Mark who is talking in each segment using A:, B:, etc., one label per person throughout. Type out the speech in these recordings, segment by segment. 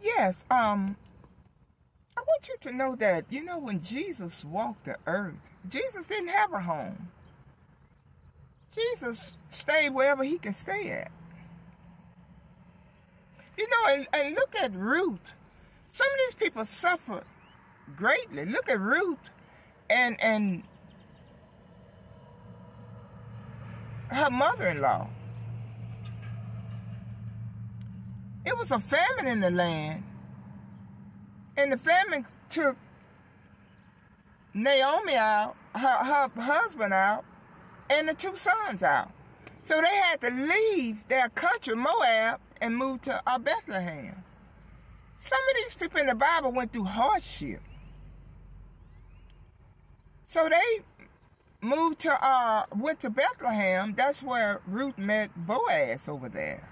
A: Yes, I want you to know that, when Jesus walked the earth, Jesus didn't have a home. Jesus stayed wherever he can stay at. And look at Ruth. Some of these people suffered greatly. Look at Ruth and her mother-in-law. It was a famine in the land. And the famine took Naomi out, her husband out, and the 2 sons out. So they had to leave their country, Moab, and move to Bethlehem. Some of these people in the Bible went through hardship. So they went to Bethlehem. That's where Ruth met Boaz over there.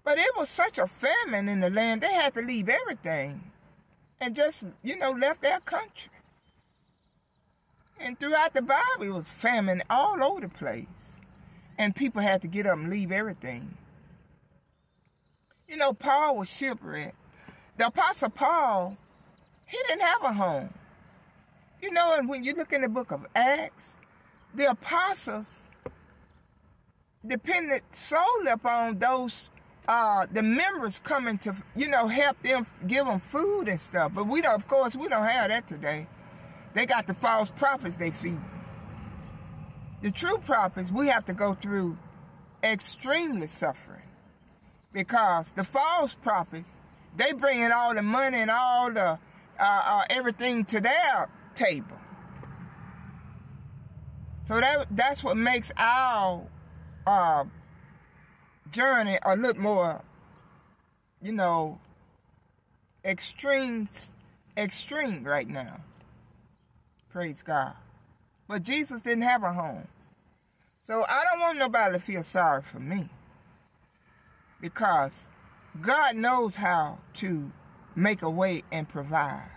A: But it was such a famine in the land, they had to leave everything and just, left their country. And throughout the Bible, it was famine all over the place. And people had to get up and leave everything. Paul was shipwrecked. The Apostle Paul, he didn't have a home. And when you look in the book of Acts, the apostles depended solely upon those the members coming to, help them, give them food and stuff. But of course, we don't have that today. They got the false prophets they feed. The true prophets, we have to go through extremely suffering. Because the false prophets, they bring in all the money and all the everything to their table. So that's what makes our journey a little more, extreme right now. Praise God. But Jesus didn't have a home. So I don't want nobody to feel sorry for me. Because God knows how to make a way and provide.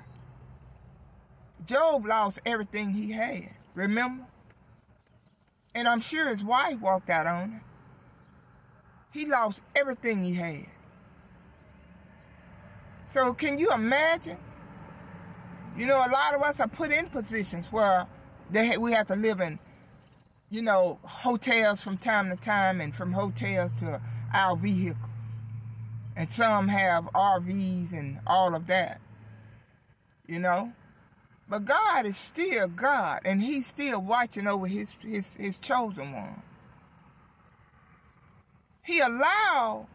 A: Job lost everything he had, remember? And I'm sure his wife walked out on him. He lost everything he had. So can you imagine? A lot of us are put in positions where we have to live in, hotels from time to time, and from hotels to our vehicles. And some have RVs and all of that, But God is still God, and he's still watching over his chosen ones. He allowed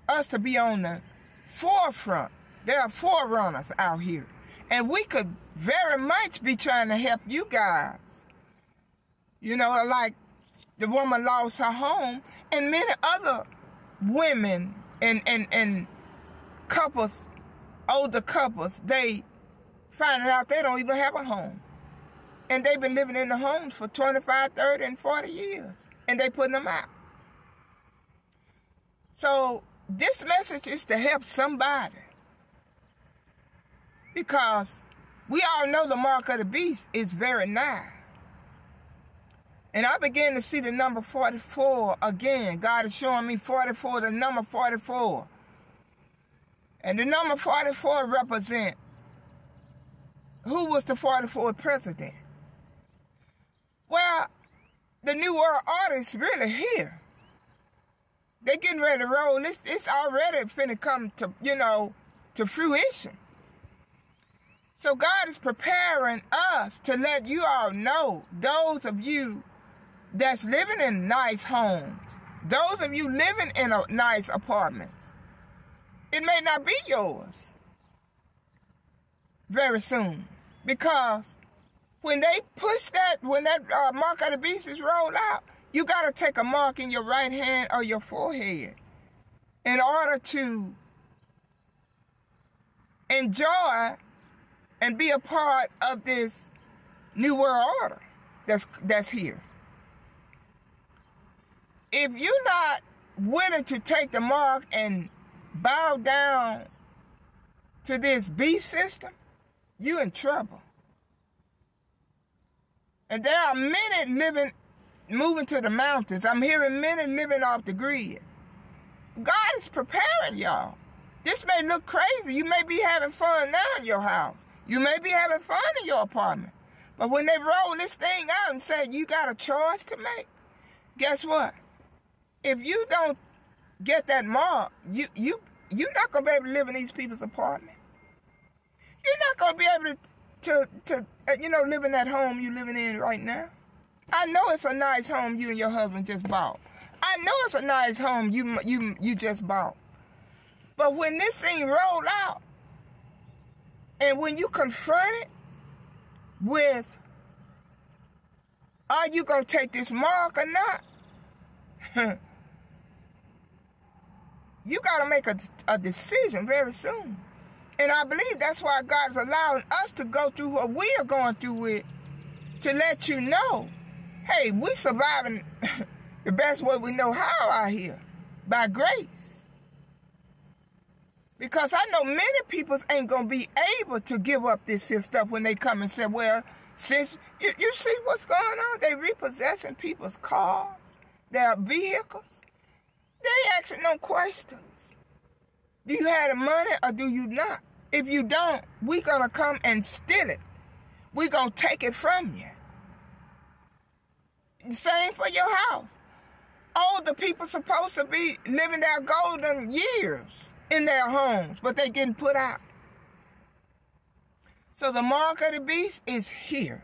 A: us to be on the forefront. There are forerunners out here. And we could very much be trying to help you guys. Like the woman lost her home, and many other women and couples, older couples, they find out they don't even have a home. And they've been living in the homes for 25, 30, and 40 years. And they putting them out. So this message is to help somebody. Because we all know the mark of the beast is very nigh. And I began to see the number 44 again. God is showing me 44, the number 44. And the number 44 represent who was the 44th president. Well, the New World Order is really here. They're getting ready to roll. It's already finna come to, to fruition. So God is preparing us to let you all know, those of you that's living in nice homes, those of you living in nice apartments, it may not be yours very soon. Because when they push that, when that mark of the beast is rolled out, you got to take a mark in your right hand or your forehead in order to enjoy and be a part of this new world order that's here. If you're not willing to take the mark and bow down to this beast system, you're in trouble. And there are many moving to the mountains. I'm hearing many living off the grid. God is preparing y'all. This may look crazy. You may be having fun now in your house. You may be having fun in your apartment. But when they roll this thing out and say you got a choice to make, guess what? If you don't get that mark, you're not going to be able to live in these people's apartment. You're not going to be able to live in that home you're living in right now. I know it's a nice home you and your husband just bought. I know it's a nice home you just bought. But when this thing roll out, and when you confront it with, are you going to take this mark or not? You got to make a decision very soon. And I believe that's why God is allowing us to go through what we are going through with, to let you know, hey, we're surviving the best way we know how out here, by grace. Because I know many people ain't going to be able to give up this here stuff when they come and say, well, since you see what's going on, they repossessing people's cars, their vehicles. They ain't asking no questions. Do you have the money or do you not? If you don't, we're going to come and steal it. We're going to take it from you. Same for your house. Older people supposed to be living their golden years in their homes, but they getting put out. So the mark of the beast is here.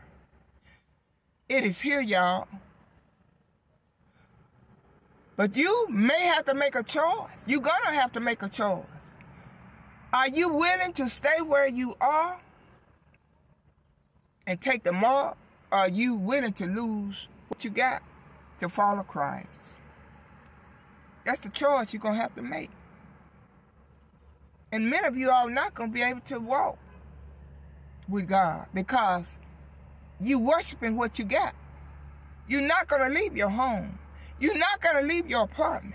A: It is here, y'all. But you may have to make a choice. You're going to have to make a choice. Are you willing to stay where you are and take the mark? Or are you willing to lose what you got to follow Christ? That's the choice you're going to have to make. And many of you are not going to be able to walk with God because you worshiping what you got. You're not going to leave your home. You're not going to leave your apartment.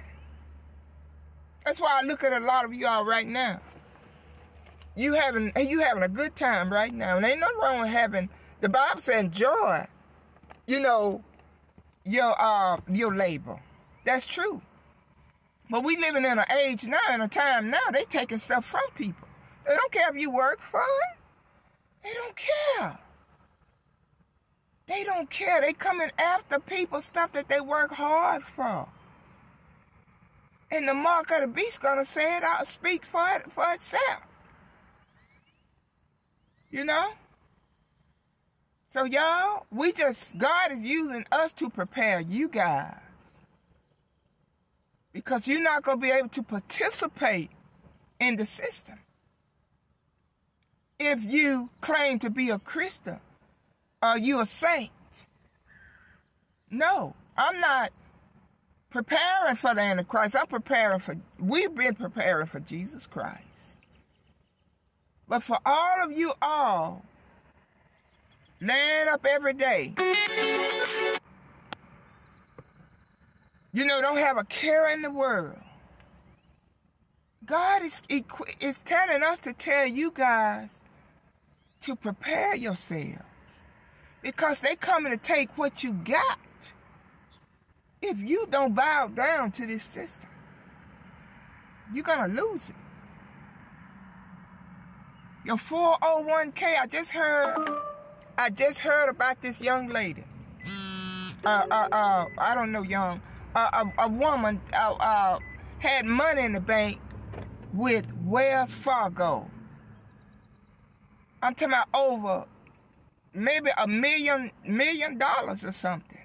A: That's why I look at a lot of y'all right now. You having a good time right now. And ain't nothing wrong with having, the Bible says enjoy, your labor. That's true. But we living in an age now, in a time now, they taking stuff from people. They don't care if you work for it. They don't care. They don't care. They coming after people's stuff that they work hard for. And the mark of the beast gonna say it out, speak for itself. You know? So y'all, God is using us to prepare you guys. Because you're not going to be able to participate in the system if you claim to be a Christian or you a saint. No, I'm not preparing for the Antichrist. We've been preparing for Jesus Christ. But for all of you all, laying up every day, don't have a care in the world. God is telling us to tell you guys to prepare yourselves. Because they coming to take what you got if you don't bow down to this system. You're going to lose it. Your 401k, I just heard about this young lady. I don't know, young. A woman had money in the bank with Wells Fargo. I'm talking about over maybe $1 million or something.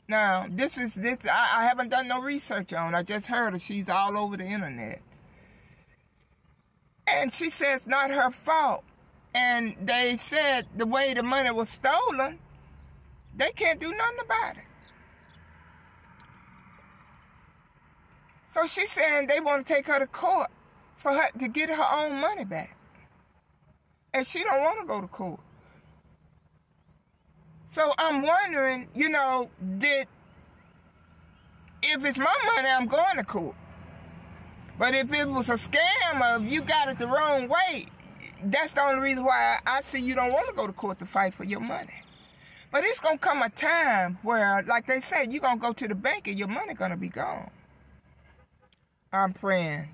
A: Now, this I haven't done no research on. I just heard her. She's all over the internet. And she says it's not her fault. And they said the way the money was stolen, they can't do nothing about it. So she's saying they want to take her to court for her to get her own money back. And she don't want to go to court. So I'm wondering, if it's my money, I'm going to court. But if it was a scam or if you got it the wrong way, that's the only reason why I see you don't want to go to court to fight for your money. But it's going to come a time where, like they say, you're going to go to the bank and your money going to be gone. I'm praying